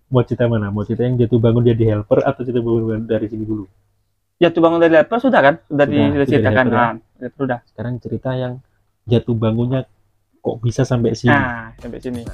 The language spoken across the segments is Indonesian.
Mau cerita mana? Mau cerita yang jatuh bangun jadi helper atau cerita bangun dari sini dulu? Jatuh bangun dari helper sudah kan? Sudah Sudah, itu dari diceritakan. helper ya. Nah, sudah. Sekarang cerita yang jatuh bangunnya kok bisa sampai sini. Nah, sampai sini.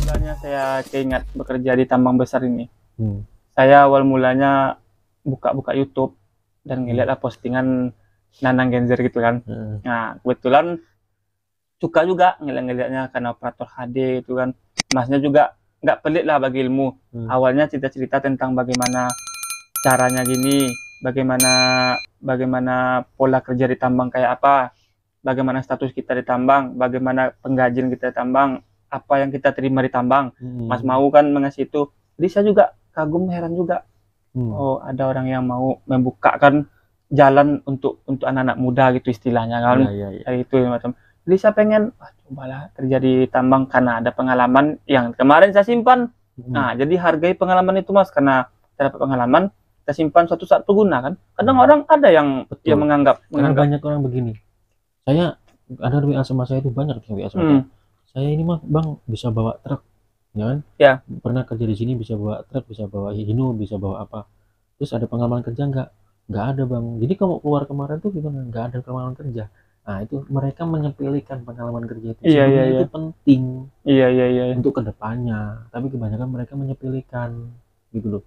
Mulanya saya keingat bekerja di tambang besar ini. Saya awal mulanya buka-buka YouTube dan ngeliatlah postingan Nanang Genzer gitu kan. Nah, kebetulan suka juga ngeliat-ngeliatnya karena operator HD itu kan. Masnya juga nggak pelit lah bagi ilmu. Awalnya cerita-cerita tentang bagaimana caranya gini, bagaimana pola kerja di tambang kayak apa, bagaimana status kita di tambang, bagaimana penggajian kita di tambang, apa yang kita terima di tambang. Mas mau kan mengasih itu. Jadi saya juga kagum, heran juga. Oh, ada orang yang mau membukakan jalan untuk anak-anak muda gitu istilahnya kan. Kayak itu macam. Jadi saya pengen cobalah kerja di tambang karena ada pengalaman yang kemarin saya simpan. Nah, jadi hargai pengalaman itu Mas, karena saya dapat pengalaman, kita simpan suatu saat berguna kan. Kadang orang ada yang menganggap banyak orang begini. Saya ada WA sama saya itu banyak yang WA sama saya. Saya ini mah Bang bisa bawa truk, ya kan? Ya. Pernah kerja di sini bisa bawa truk, bisa bawa hino, bisa bawa apa. Terus ada pengalaman kerja nggak ada Bang. Jadi kamu keluar kemarin tuh gimana? Nggak ada pengalaman kerja. Nah itu mereka menyepelekan pengalaman kerja itu. Sebenarnya itu penting. Iya. Untuk kedepannya. Tapi kebanyakan mereka menyepelekan gitu loh.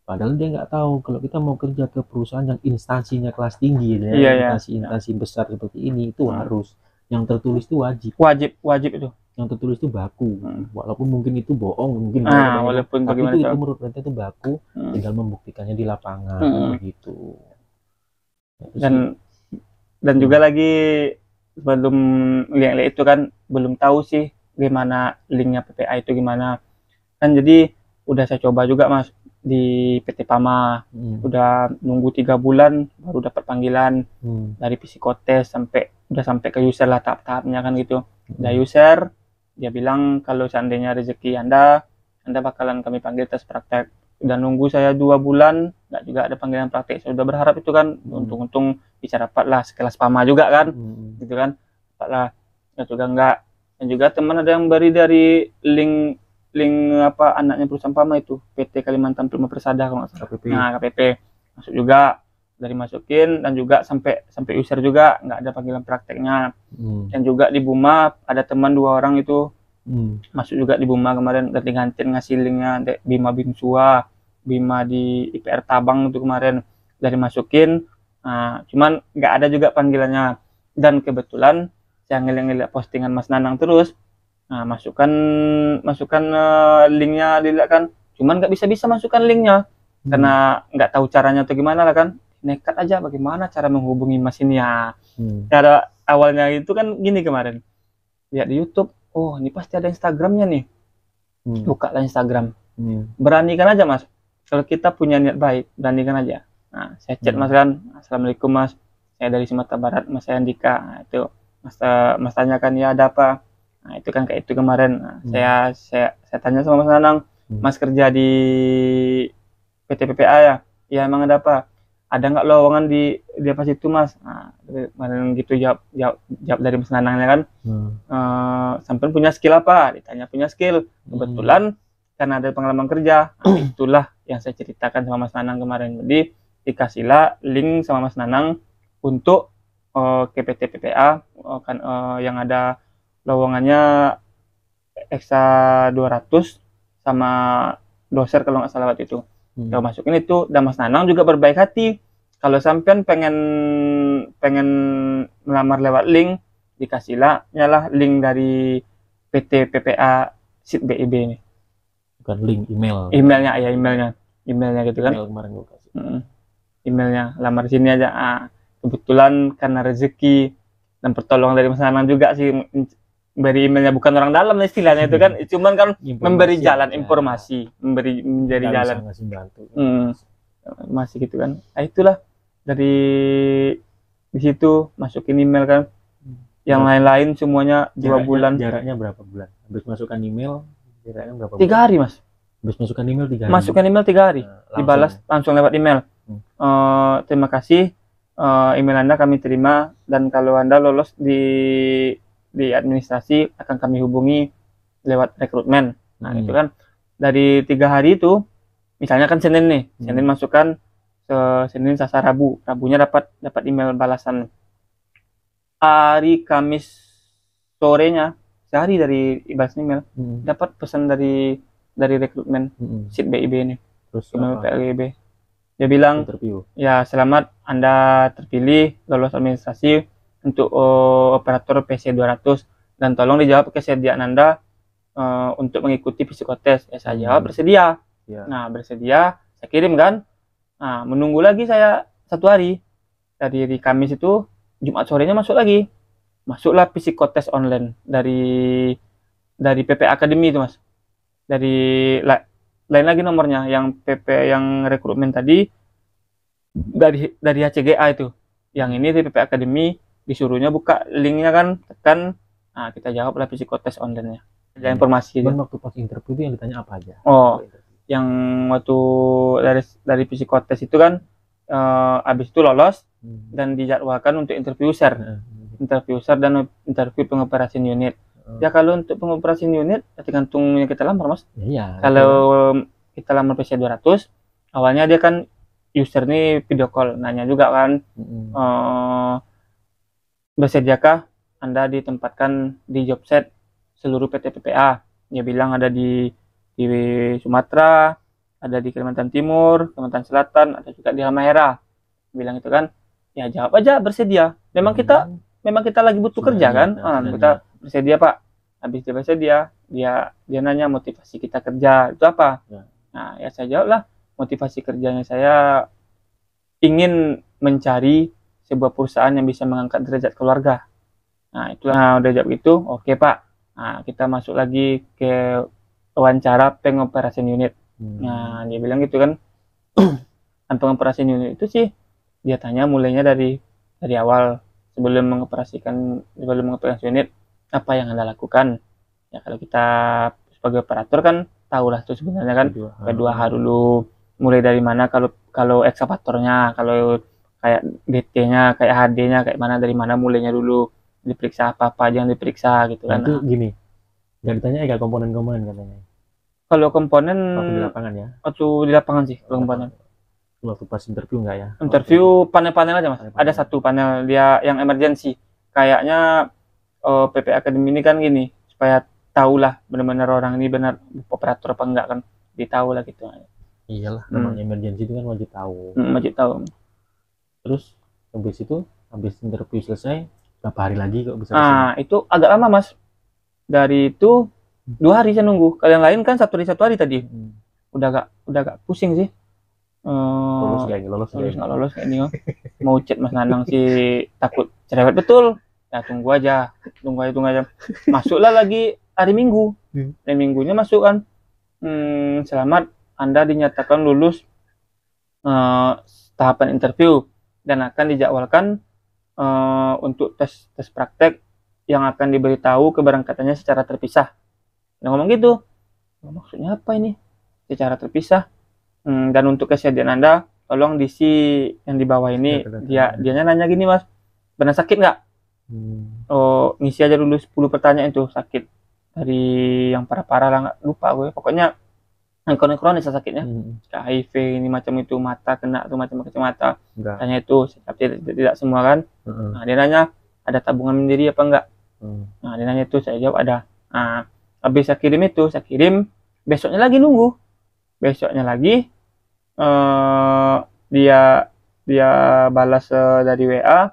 Padahal dia nggak tahu kalau kita mau kerja ke perusahaan yang instansinya kelas tinggi, instansi besar seperti ini itu harus yang tertulis itu wajib itu. Yang tertulis itu baku, walaupun mungkin itu bohong, mungkin walaupun tapi itu menurut mereka itu baku, tinggal membuktikannya di lapangan begitu. Dan juga lagi belum lihat itu kan belum tahu sih gimana linknya PPA itu gimana kan. Jadi udah saya coba juga Mas di PT Pama, udah nunggu 3 bulan baru dapat panggilan dari psikotes udah sampai ke user lah tahap-tahapnya kan gitu. Udah user, dia bilang kalau seandainya rezeki Anda bakalan kami panggil tes praktek. Udah nunggu saya 2 bulan nggak juga ada panggilan praktek. Saya udah berharap itu kan, untung-untung bisa dapat lah sekelas Pama juga kan, gitu kan, dapat lah. Ya juga enggak. Dan juga teman ada yang beri dari link apa anaknya perusahaan Pama itu, PT Kalimantan Prima Persada kalau nggak salah. Nah, KPP masuk juga, dari masukin, dan juga sampai user juga nggak ada panggilan prakteknya. Dan juga di Buma ada teman 2 orang itu masuk juga di Buma kemarin, ganti-ganti ngasih linknya Bima Bimsua, Bima di IPR Tabang itu kemarin dari masukin. Nah, cuman nggak ada juga panggilannya. Dan kebetulan saya ngeliat postingan Mas Nanang terus. Nah, masukkan linknya dilihat kan, cuman nggak bisa masukkan linknya karena nggak tahu caranya atau gimana lah kan. Nekat aja bagaimana cara menghubungi Mas ini ya. Cara awalnya itu kan gini kemarin, lihat di YouTube, oh ini pasti ada Instagramnya nih, buka lah Instagram. Beranikan aja Mas, kalau kita punya niat baik, beranikan aja. Nah, saya chat Mas kan, Assalamualaikum Mas, saya dari Sumatera Barat, Mas, saya Andika. Nah, itu Mas tanyakan ya ada apa. Nah, itu kan kayak itu kemarin. Nah, saya tanya sama Mas Nanang, Mas kerja di PT PPA ya? Ya emang ada apa? Ada nggak lowongan di apa situ Mas? Nah, kemarin gitu jawab dari Mas Nanangnya kan. Sampai punya skill apa? Ditanya punya skill. Kebetulan karena ada pengalaman kerja. Nah, itulah yang saya ceritakan sama Mas Nanang kemarin. Jadi dikasihlah link sama Mas Nanang untuk ke PT PPA yang ada lowongannya Eksa 200 sama doser kalau nggak salah waktu itu. Kalau masukin itu, dan Mas Nanang juga berbaik hati. Kalau sampean pengen melamar lewat link, dikasihlah nyalah link dari PT PPA SIT BIB ini. Bukan link, emailnya gitu kan. Email kemarin gue kasih. Emailnya, lamar sini aja. Kebetulan karena rezeki dan pertolongan dari Mas Nanang juga sih, beri emailnya, bukan orang dalam istilahnya itu kan, cuman kan memberi jalan informasi, menjadi jalan. masih gitu kan. Nah, itulah dari di situ masukin email kan. Yang lain-lain semuanya 2 bulan. Jaraknya berapa bulan? Habis masukkan email jaraknya berapa 3 bulan? hari mas. Habis masukkan email 3 hari. Masukkan email 3 hari. Dibalas langsung lewat email. Terima kasih, email Anda kami terima, dan kalau Anda lolos di administrasi akan kami hubungi lewat rekrutmen. Nah itu kan dari 3 hari itu, misalnya kan Senin nih, Senin masukkan, Senin, Selasa, Rabu, Rabunya dapat email balasan. Hari Kamis sorenya, sehari dari balas email, dapat pesan dari rekrutmen SIT BIB ini. Terus email PLGB. Dia bilang, interview. Ya selamat Anda terpilih lolos administrasi untuk operator PC 200, dan tolong dijawab kesediaan Anda untuk mengikuti psikotes. Ya saya jawab bersedia. Nah bersedia, saya kirim kan. Nah menunggu lagi saya 1 hari. Dari Kamis itu, Jumat sorenya masuklah psikotes online dari PP Academy itu mas. Dari lain lagi nomornya, yang PP yang rekrutmen tadi dari HCGA itu. Yang ini di PP Academy, disuruhnya buka linknya kan, tekan. Nah kita jawablah psikotes online-nya. Ada informasi. Dan waktu pas interview itu yang ditanya apa aja? Yang waktu dari psikotes itu kan, habis itu lolos dan dijadwalkan untuk interview user dan interview pengoperasian unit. Ya kalau untuk pengoperasian unit tergantung yang kita lamar mas. Kalau kita lamar PC 200, awalnya dia kan user ini video call, nanya juga kan, bersediakah Anda ditempatkan di job set seluruh PT PPA. Dia bilang ada di Sumatera, ada di Kalimantan Timur, Kalimantan Selatan, ada juga di Halmahera. Bilang itu kan, ya jawab aja bersedia. Memang kita lagi butuh kerja kan. Kita bersedia Pak. Habis dia bersedia, dia nanya motivasi kita kerja itu apa. Nah ya saya jawab lah, motivasi kerjanya saya ingin mencari sebuah perusahaan yang bisa mengangkat derajat keluarga. Nah itulah, udah jawab gitu, oke Pak. Nah kita masuk lagi ke wawancara pengoperasian unit. Nah dia bilang gitu kan, pengoperasian unit itu sih dia tanya mulainya dari awal, sebelum mengoperasikan unit, apa yang Anda lakukan. Ya kalau kita sebagai operator kan tahulah tuh sebenarnya kan, P2H dulu, mulai dari mana kalau ekskavatornya, kalau kayak DT-nya, kayak HD-nya, kayak mana, dari mana mulainya dulu, diperiksa apa aja yang diperiksa gitu kan. Itu gini, yang ditanya kayak komponen-komponen katanya. Kalau komponen waktu di lapangan ya? Waktu di lapangan sih kalau komponen. Waktu pas interview enggak ya? Interview panel-panel aja mas. Ada satu panel dia yang emergency. Kayaknya PP Academy ini kan gini, supaya tahulah benar-benar orang ini benar operator apa enggak kan, ditahu lah gitu. Iyalah, namanya emergency itu kan wajib tahu. Wajib tahu. Terus habis interview selesai, berapa hari lagi kok bisa? Itu agak lama mas. Dari itu 2 hari saya nunggu. Kalian lain kan 1 hari tadi. Udah agak pusing sih. Lolos nggak lolos kayak ini. Mau chat Mas Nanang sih takut cerewet betul. Ya tunggu aja. Masuklah lagi hari Minggu. Hari Minggunya masuk kan. Selamat, Anda dinyatakan lulus tahapan interview dan akan dijadwalkan untuk tes praktek yang akan diberitahu keberangkatannya secara terpisah. Dia ngomong gitu. Maksudnya apa ini? Secara terpisah. Dan untuk kesediaan Anda, tolong diisi yang di bawah ini. Dianya nanya gini mas, benar sakit nggak? Ngisi aja dulu 10 pertanyaan itu, sakit dari yang parah-parah lah, nggak lupa gue. Pokoknya yang kronis sakitnya, HIV ini macam itu, mata kena tuh macam-macam mata. Tanya itu, tidak semua kan. Nah dia nanya, ada tabungan mandiri apa enggak? Nah dia nanya itu, saya jawab ada. Nah habis saya kirim, besoknya lagi nunggu. Besoknya lagi dia balas dari WA,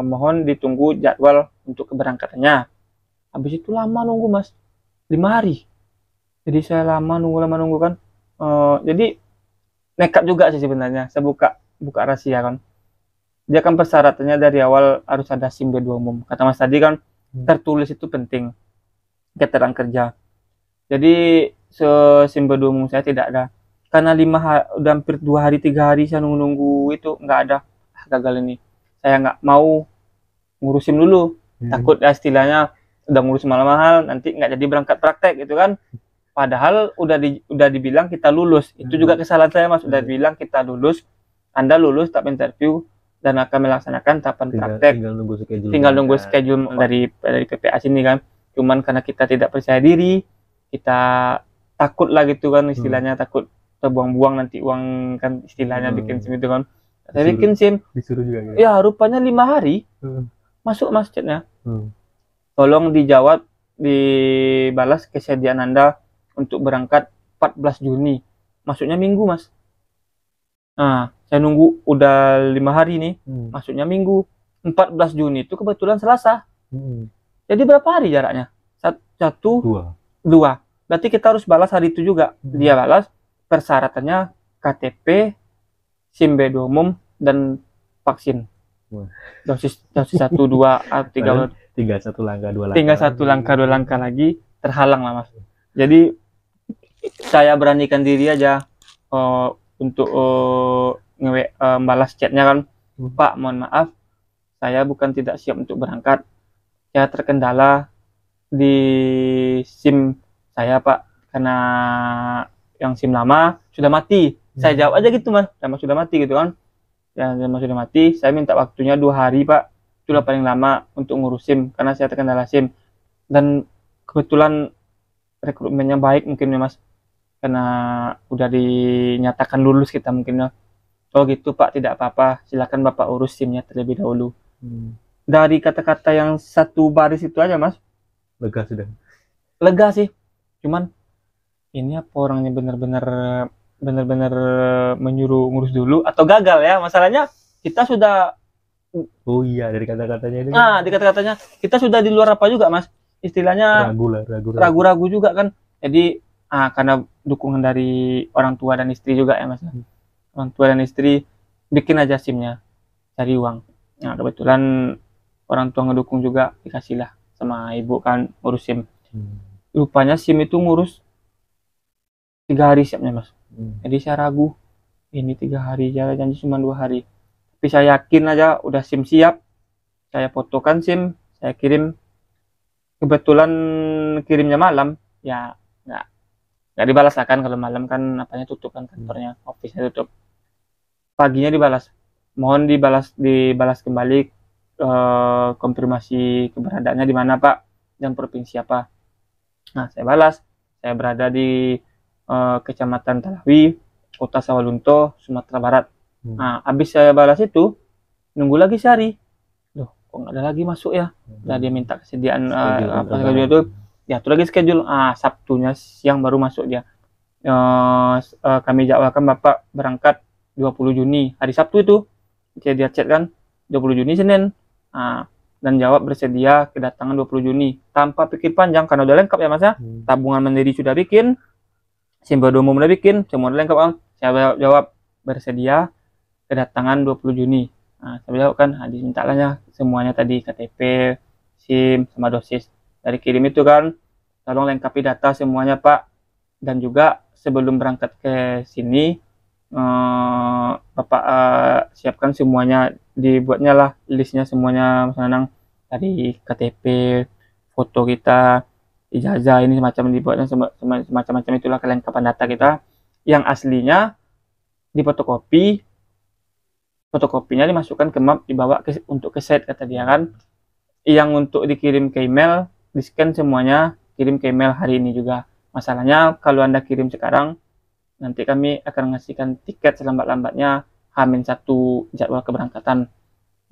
mohon ditunggu jadwal untuk keberangkatannya. Habis itu lama nunggu mas, 5 hari. Jadi saya lama nunggu kan. Jadi nekat juga sih sebenarnya. Saya buka rahasia kan. Dia kan persyaratannya dari awal harus ada SIM B2 umum. Kata mas tadi kan, tertulis itu penting, keterangan kerja. Jadi SIM B2 umum saya tidak ada. karena udah hampir 2 hari 3 hari saya nunggu itu nggak ada. Gagal ini, saya nggak mau ngurusin dulu, takut ya istilahnya udah ngurus mahal-mahal nanti nggak jadi berangkat praktek gitu kan. Padahal udah dibilang kita lulus. Itu juga kesalahan saya Mas, udah dibilang kita lulus, Anda lulus tahap interview dan akan melaksanakan tahapan praktek. Tinggal nunggu schedule dari PPA sini kan. Cuman karena kita tidak percaya diri, kita takut lah gitu kan istilahnya, takut terbuang-buang nanti uang kan istilahnya bikin SIM itu kan. Saya bikin SIM. Disuruh juga gitu. Ya, rupanya 5 hari. Masuk Mas chatnya. Tolong dijawab, dibalas kesediaan Anda untuk berangkat 14 Juni. Masuknya Minggu, Mas. Nah, saya nunggu udah 5 hari nih. Masuknya Minggu. 14 Juni itu kebetulan Selasa. Jadi berapa hari jaraknya? 2. Berarti kita harus balas hari itu juga. Dia balas persyaratannya KTP, SIM B2 umum, dan vaksin. Dosis 1, 2, 3. Tinggal satu langkah, 2 langkah lagi terhalang lah Mas. Jadi saya beranikan diri aja untuk balas chatnya kan, Pak mohon maaf saya bukan tidak siap untuk berangkat, saya terkendala di SIM saya Pak, karena yang SIM lama sudah mati. Saya jawab aja gitu Mas, sama sudah mati gitu kan, yang sama sudah mati, saya minta waktunya 2 hari Pak, itulah paling lama untuk ngurus SIM karena saya terkendala SIM. Dan kebetulan rekrutmennya baik mungkin ya Mas, karena udah dinyatakan lulus kita mungkin ya. Oh gitu Pak, tidak apa-apa, silakan Bapak urus SIM-nya terlebih dahulu. Dari kata-kata yang satu baris itu aja Mas, lega sudah. Lega sih, cuman ini apa orangnya benar-benar menyuruh ngurus dulu atau gagal ya, masalahnya kita sudah dari kata-katanya itu. Nah, di kata-katanya kita sudah di luar apa juga Mas, istilahnya ragu-ragu juga kan. Jadi karena dukungan dari orang tua dan istri juga ya Mas. Orang tua dan istri bikin aja SIM-nya, cari uang. Nah kebetulan orang tua ngedukung juga, dikasih lah sama ibu kan ngurus SIM. Rupanya SIM itu ngurus 3 hari siapnya Mas. Jadi saya ragu, ini 3 hari, janji cuma 2 hari. Tapi saya yakin aja udah SIM siap, saya fotokan SIM, saya kirim. Kebetulan kirimnya malam, ya nggak dibalas lah kan, kalau malam kan apanya tutup kan, kantornya, office-nya tutup. Paginya dibalas, mohon dibalas kembali konfirmasi keberadaannya di mana Pak dan provinsi apa. Nah saya balas, saya berada di Kecamatan Talawi, Kota Sawalunto, Sumatera Barat. Nah habis saya balas itu, nunggu lagi sehari, loh kok nggak ada lagi masuk ya. Nah dia minta kesediaan schedule itu, diatur lagi schedule. Sabtunya siang baru masuk dia. Kami jadwalkan Bapak berangkat 20 Juni, hari Sabtu itu. Dia chat kan 20 Juni Senin. Dan jawab bersedia kedatangan 20 Juni tanpa pikir panjang karena udah lengkap ya Mas ya. Tabungan mandiri sudah bikin, SIM B2 umum udah bikin, semua udah lengkap kan. Saya jawab bersedia kedatangan 20 Juni. Saya jawab kan, dimintalahnya semuanya tadi, KTP, SIM sama dosis. Dari kirim itu kan, tolong lengkapi data semuanya Pak. Dan juga sebelum berangkat ke sini, Bapak siapkan semuanya, dibuatnya lah listnya semuanya Mas Nanang, dari KTP, foto kita, ijazah, ini semacam dibuatnya semacam itulah kelengkapan data kita. Yang aslinya difotokopi, fotokopinya dimasukkan ke map, dibawa untuk ke set kata dia kan. Yang untuk dikirim ke email, di scan semuanya, kirim ke email hari ini juga. Masalahnya kalau Anda kirim sekarang, nanti kami akan ngasihkan tiket selambat-lambatnya H-1 jadwal keberangkatan.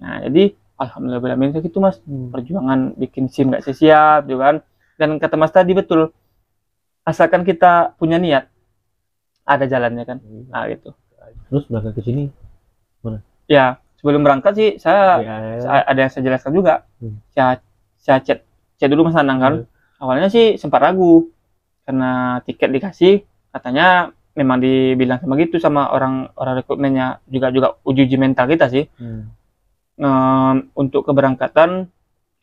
Nah jadi alhamdulillah kayak gitu Mas. Perjuangan bikin SIM gak sia-sia juga kan. Dan kata Mas tadi betul, asalkan kita punya niat, ada jalannya kan. Nah gitu. Terus berangkat ke sini mana? Ya sebelum berangkat sih saya ada yang saya jelaskan juga. Saya chat dulu Mas Nanang kan. Awalnya sih sempat ragu karena tiket dikasih, katanya memang dibilang sama gitu sama orang rekrutmennya, juga uji mental kita sih. Untuk keberangkatan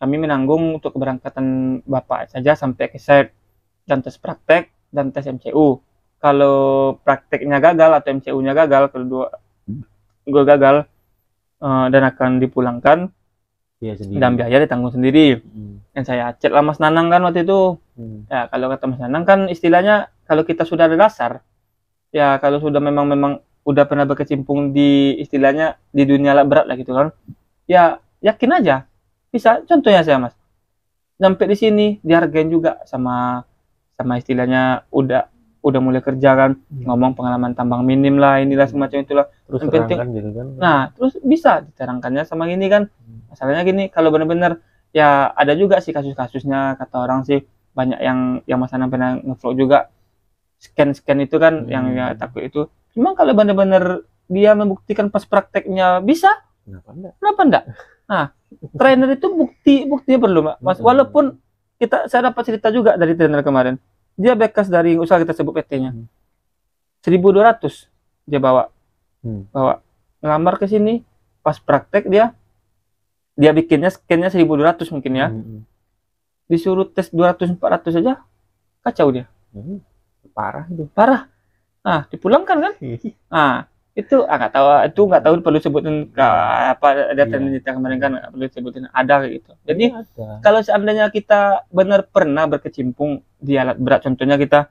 kami menanggung untuk keberangkatan Bapak saja sampai ke set dan tes praktek dan tes MCU. kalau prakteknya gagal atau MCU-nya gagal, kedua gue gagal, dan akan dipulangkan, dan biaya ditanggung sendiri. Dan saya chat lah Mas Nanang kan waktu itu. Ya kalau kata Mas Nanang kan istilahnya kalau kita sudah ada dasar, ya kalau sudah memang udah pernah berkecimpung di istilahnya di dunia alat berat lah gitu kan, ya yakin aja bisa. Contohnya saya Mas, sampai di sini dihargain juga sama istilahnya udah mulai kerja kan, ngomong pengalaman tambang minim lah, inilah semacam itulah. Terus Yang penting gitu kan. Nah, terus bisa diterangkannya sama gini kan. Masalahnya gini, kalau benar-benar ya ada juga sih kasus-kasusnya, kata orang sih banyak yang Mas Anang pernah nge-vlog juga, scan itu kan yang ya takut itu. Cuma kalau benar-benar dia membuktikan pas prakteknya bisa, kenapa enggak? Nah, trainer itu buktinya perlu Mas. Walaupun saya dapat cerita juga dari trainer kemarin, dia bekas dari usaha kita sebut PT-nya, 1.200 dia bawa ngelamar ke sini, pas praktek dia bikinnya scan-nya 1.200 mungkin ya, disuruh tes 200-400 aja kacau dia. Parah. Nah, dipulangkan kan. Nah, itu nggak tahu perlu sebutin apa ada cerita kemarin kan, nggak perlu sebutin, ada kayak gitu. Jadi kalau seandainya kita benar pernah berkecimpung di alat berat, contohnya kita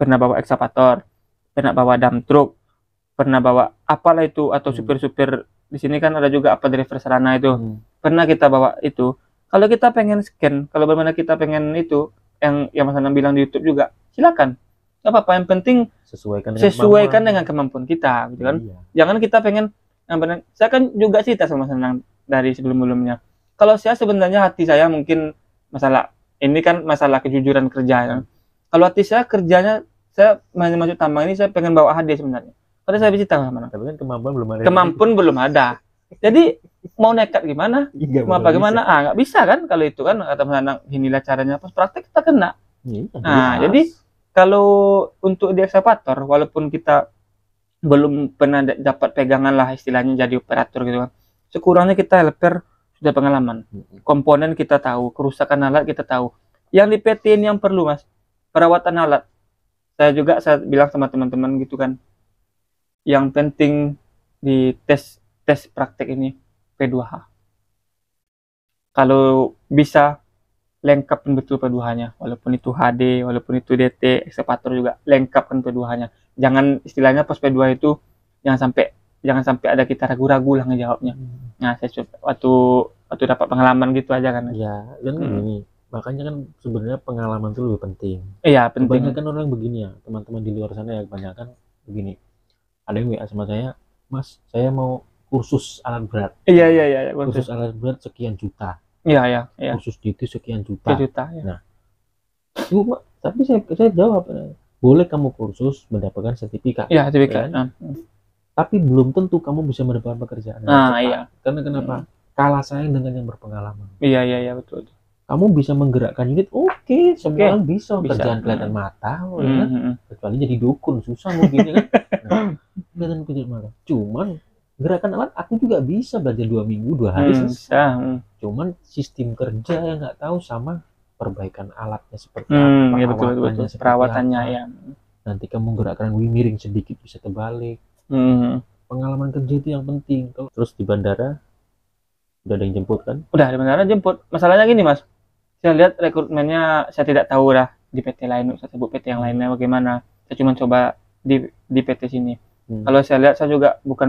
pernah bawa ekskavator, pernah bawa dump truck, pernah bawa apalah itu, atau supir-supir di sini kan ada juga apa driver sarana itu, pernah kita bawa itu. Kalau kita pengen scan, kalau benar kita pengen itu yang Mas Anang bilang di YouTube juga, silakan. Gak apa-apa, yang penting sesuaikan dengan kemampuan kita gitu kan. Jangan kita pengen yang benar. Saya kan juga cerita sama Mas Anang dari sebelum-sebelumnya. Kalau saya sebenarnya hati saya mungkin masalah ini kan masalah kejujuran kerja kan. Kalau hati saya kerjanya, saya masuk tambang ini saya pengen bawa HD sebenarnya. Karena saya cerita sama Anang. Tapi kan kemampuan belum ada. Jadi mau nekat gimana? Mau apa gimana? Nggak bisa kan kalau itu kan, kata Mas Anang, inilah caranya, pas praktek kita kena. Nah, jadi kalau untuk di ekskavator, walaupun kita belum pernah dapat pegangan lah istilahnya jadi operator gitu kan, sekurangnya kita helper sudah pengalaman, komponen kita tahu, kerusakan alat kita tahu. Yang di PT ini yang perlu Mas, perawatan alat. Saya bilang sama teman-teman gitu kan, yang penting di tes praktek ini P2H. Kalau bisa lengkapkan betul P2H-nya, walaupun itu HD, walaupun itu DT, ekskavator juga lengkapkan P2H-nya. Jangan istilahnya pas P2 itu jangan sampai ada kita ragu-ragu lah ngejawabnya. Nah, saya waktu dapat pengalaman gitu aja kan. Ya, kan begini. Makanya kan sebenarnya pengalaman itu lebih penting. Iya, penting. Kebanyakan orang begini ya, teman-teman di luar sana ya, kebanyakan begini. Ada yang WA sama saya, Mas, saya mau kursus alat berat. Iya. Kursus alat berat sekian juta. Iya. Kursus itu sekian juta. Ya. Nah, tapi saya jawab, boleh kamu kursus mendapatkan sertifikat. Iya, sertifikat. Kan? Tapi belum tentu kamu bisa mendapatkan pekerjaan. Iya. Karena kenapa? Kalah saing dengan yang berpengalaman. Iya, betul. Kamu bisa menggerakkan unit, oke, semua orang bisa. Kerjaan kelihatan mata, kan? Kecuali jadi dukun, susah mungkin kan. Kelihatan mata. Cuman gerakan alat aku juga bisa belajar 2 minggu 2 hari selesai. Cuman sistem kerja yang nggak tahu sama perbaikan alatnya seperti apa, ya, betul. Perawatannya ya. Nanti kamu gerakan miring sedikit bisa terbalik. Pengalaman kerja itu yang penting. Terus di bandara udah ada yang jemput kan? Udah, di bandara jemput. Masalahnya gini Mas, saya lihat rekrutmennya, saya tidak tahu lah di PT lain, saya sebut PT yang lainnya bagaimana. Saya cuma coba di PT sini. Kalau saya lihat, saya juga bukan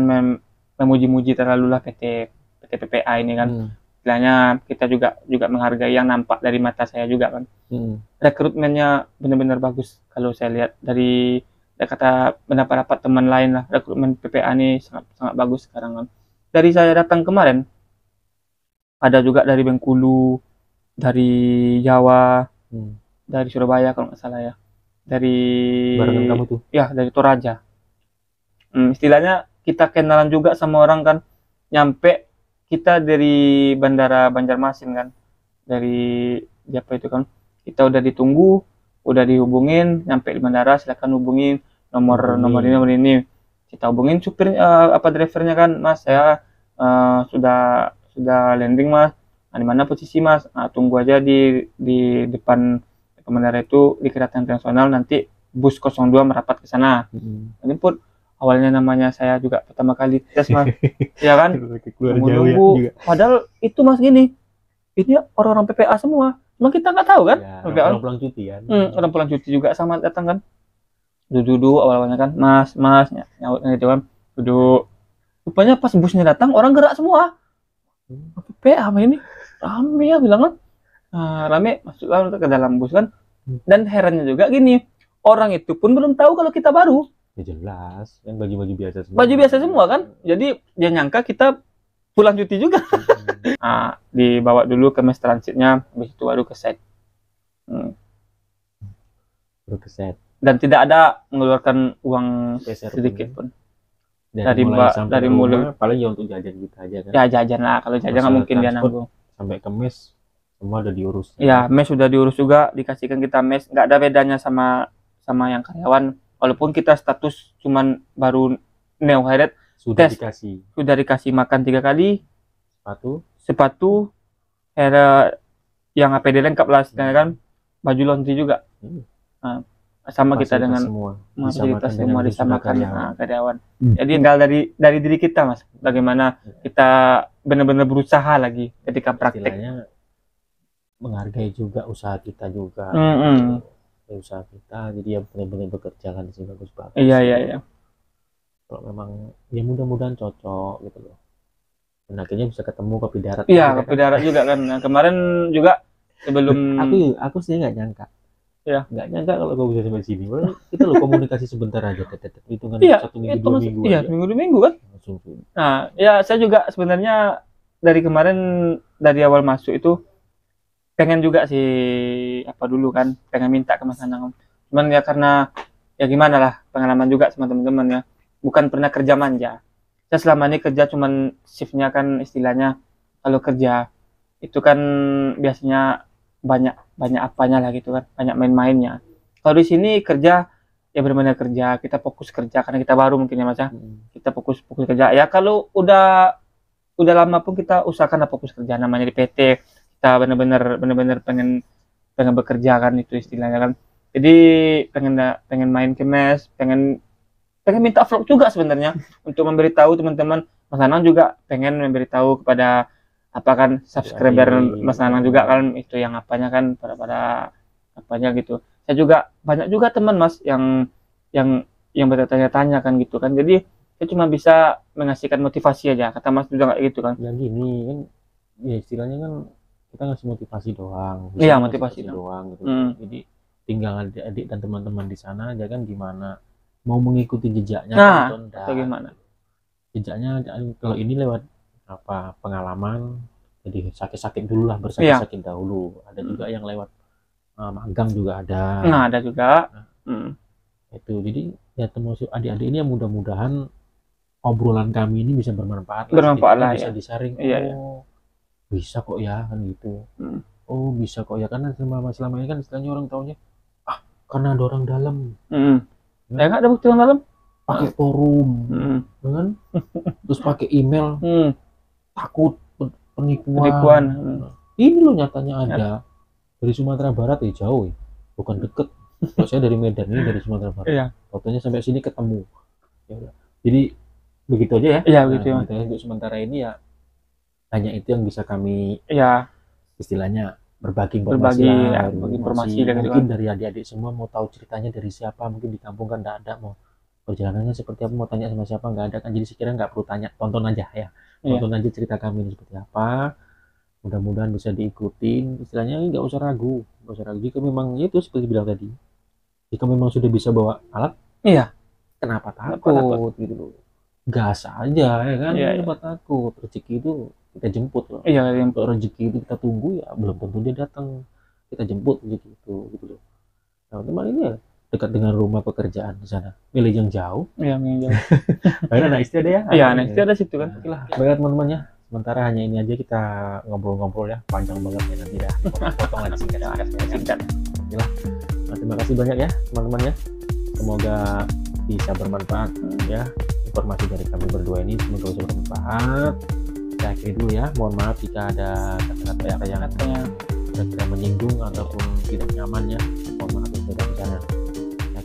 memuji-muji terlalu lah PT PPA ini kan. Istilahnya kita juga menghargai yang nampak dari mata saya juga kan. Rekrutmennya benar-benar bagus. Kalau saya lihat dari kata pendapat teman lain lah, rekrutmen PPA ini sangat bagus sekarang kan. Dari saya datang kemarin, ada juga dari Bengkulu, dari Jawa, dari Surabaya kalau nggak salah ya, dari barengan kamu tuh? Ya, dari Toraja. Istilahnya kita kenalan juga sama orang kan. Nyampe kita dari bandara Banjarmasin kan, dari apa itu kan, kita udah ditunggu, udah dihubungin, nyampe di bandara silakan hubungin nomor ini. Kita hubungin supir drivernya kan, Mas saya sudah landing Mas. Nah, di mana posisi Mas? Nah, tunggu aja di depan bandara itu di Kedatangan Internasional, nanti bus 02 merapat ke sana. Jemput. Awalnya namanya saya juga pertama kali tes Mas. Ya kan? Nunggu. Ya, padahal itu Mas gini. Ini orang-orang PPA semua. Cuma kita nggak tahu kan? Ya, orang pulang cuti kan. Orang pulang cuti juga sama datang kan. Duduk awal-awalnya kan. Mas, nyaut gitu kan. Duduk. Rupanya pas busnya datang orang gerak semua. PPA apa ini? Rame ya bilang kan. Nah, rame masuklah ke dalam bus kan. Dan herannya juga gini. Orang itu pun belum tahu kalau kita baru. Ya jelas, kan baju-baju biasa semua. Baju biasa semua kan. Jadi dia nyangka kita pulang cuti juga. Nah, dibawa dulu ke mes transitnya, habis itu baru ke set. Baru ke set. Dan tidak ada mengeluarkan uang sedikit pun. Dari mulai paling ya untuk jajan kita aja kan. Ya jajan lah, kalau jajan nggak mungkin dia nanggung. Sampai ke mes semua udah diurus. Ya, mes sudah diurus juga, dikasihkan kita mes, nggak ada bedanya sama yang karyawan. Walaupun kita status cuman baru neo hired, sudah dikasih makan 3 kali, sepatu, yang APD lengkap lah, kan, baju laundry juga. Nah, sama kita dengan fasilitas semua disamakan karyawan. Jadi tinggal dari diri kita Mas, bagaimana kita benar-benar berusaha lagi ketika praktek. Istilahnya menghargai juga usaha kita juga. Usaha kita, jadi ya benar-benar bekerja kan di sini bagus. Iya. Kalau memang ya mudah-mudahan cocok gitu loh. Dan akhirnya bisa ketemu Kopi Darat. Iya, Kopi Darat juga kan. Nah, kemarin juga sebelum aku sih nggak nyangka. Ya, nggak nyangka kalau kau bisa sampai sini. Kita loh komunikasi sebentar aja, hitungan 1 minggu 2 minggu. Iya, minggu 2 minggu kan. Nah, ya saya juga sebenarnya dari kemarin dari awal masuk itu pengen juga sih pengen minta ke Mas Anang. Cuman ya karena ya gimana lah, pengalaman juga sama teman-teman ya. Bukan pernah kerja manja. Saya selama ini kerja cuman shiftnya kan istilahnya kalau kerja itu kan biasanya banyak apanya lah gitu kan, banyak main-mainnya. Kalau di sini kerja ya benar-benar kerja, kita fokus kerja karena kita baru mungkin ya Mas ya. Kita fokus kerja. Ya kalau udah lama pun kita usahakan fokus kerja, namanya di PT. Kita benar-benar pengen bekerja kan, itu istilahnya kan. Jadi pengen main ke mes, pengen minta vlog juga sebenarnya untuk memberitahu teman-teman. Mas Anang juga pengen memberitahu kepada subscriber Mas Anang juga kan, itu yang apanya kan pada apanya gitu. Saya juga banyak juga teman Mas yang bertanya-tanya kan gitu kan. Jadi saya cuma bisa mengasihkan motivasi aja, kata Mas juga kayak gitu kan. Yang gini kan ya istilahnya kan kita ngasih motivasi doang. Iya, motivasi doang gitu. Jadi tinggal adik-adik dan teman-teman di sana aja kan gimana mau mengikuti jejaknya atau gimana. Jejaknya kalau ini lewat pengalaman, jadi sakit-sakit dulu lah, bersakit-sakit dahulu. Ada juga yang lewat magang juga ada. Nah, ada juga. Itu jadi ya termasuk adik-adik ini yang mudah-mudahan obrolan kami ini bisa bermanfaat lah, bisa disaring. Bisa kok ya kan gitu. Oh bisa kok ya, karena selama ini kan istilahnya orang taunya karena ada orang dalam. Ya nggak ada bukti orang dalam. Pakai forum, kan? Terus pakai email, takut penipuan. Ini loh nyatanya ada dari Sumatera Barat ya, jauh ya, bukan deket. Kalau saya dari Medan, ini dari Sumatera Barat. Fotonya sampai sini ketemu. Ya, jadi begitu aja ya. Iya begitu. Untuk sementara ini ya hanya itu yang bisa kami istilahnya berbagi informasi mungkin dari adik-adik semua mau tahu ceritanya dari siapa, mungkin di kampung kan nggak ada, mau perjalanannya seperti apa, mau tanya sama siapa nggak ada kan, jadi sekiranya nggak perlu tanya, tonton aja ya, tonton aja cerita kami ini seperti apa, mudah-mudahan bisa diikutin, istilahnya nggak usah ragu jika memang itu seperti bilang tadi, jika memang sudah bisa bawa alat, kenapa takut gitu loh, gas aja ya kan, kenapa takut, rezeki itu kita jemput loh. Untuk rezeki itu kita tunggu ya belum tentu dia datang, kita jemput rezeki itu gitu loh. Nah teman ini ya dekat dengan rumah pekerjaan di sana, milih yang jauh. Yang jauh. Anak istri ada ya? Iya, anak istri ada situ kan. Oke lah, baiklah teman-teman ya. Sementara hanya ini aja kita ngobrol-ngobrol ya, panjang banget ya nanti dah. Potong aja singkat. Oke lah. Nah, terima kasih banyak ya teman-teman ya. Semoga bisa bermanfaat ya informasi dari kami berdua ini, semoga bisa bermanfaat. Saya akhiri dulu ya, mohon maaf jika ada kata-kata yang kira-kira menyinggung ataupun tidak nyaman ya, mohon maaf dari sana.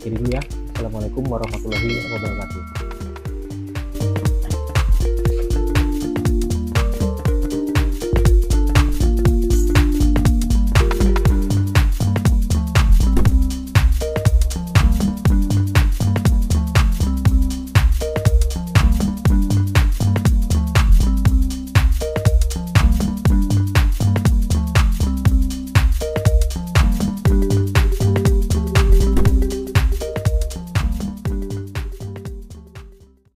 akhiri dulu ya. Assalamualaikum warahmatullahi wabarakatuh.